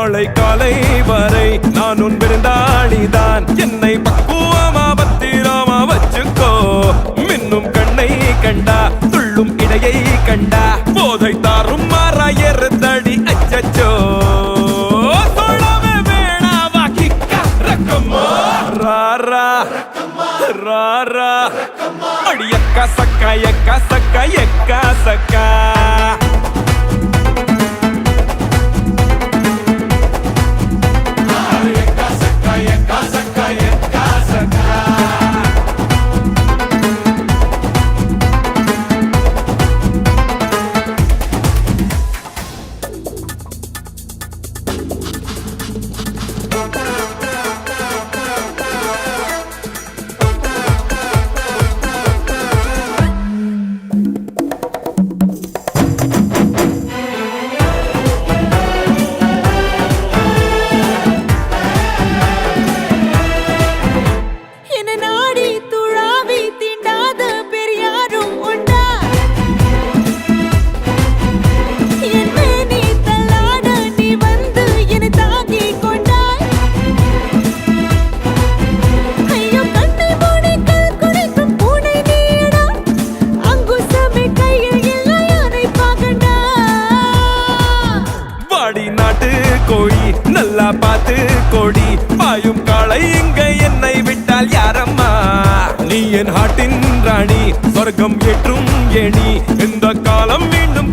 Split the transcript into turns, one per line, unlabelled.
நாளை காலை வரை நான் உன் விருந்தாளிதான். என்னை பக்குவமா பத்திரமா வச்சுக்கோ. மின்னும் கண்ணை கண்டா துள்ளும் இடையை கண்டா போதை தாரும் மாறாயறுதடி அச்சச்சோ. சொல்லவே வேணாவா கிக்கா ரக்கம்மா ராரா ராரா அடி எக்கா சக்கா எக்கா சக்கா எக்கா சக்கா. கோழி நல்லா பார்த்து கோடி பாயும் காளை இங்க என்னை விட்டால் யாரம்மா. நீ என் ஹாட்டின் ராணி சொர்க்கம் ஏற்றும் ஏணி இந்த காலம் மீண்டும்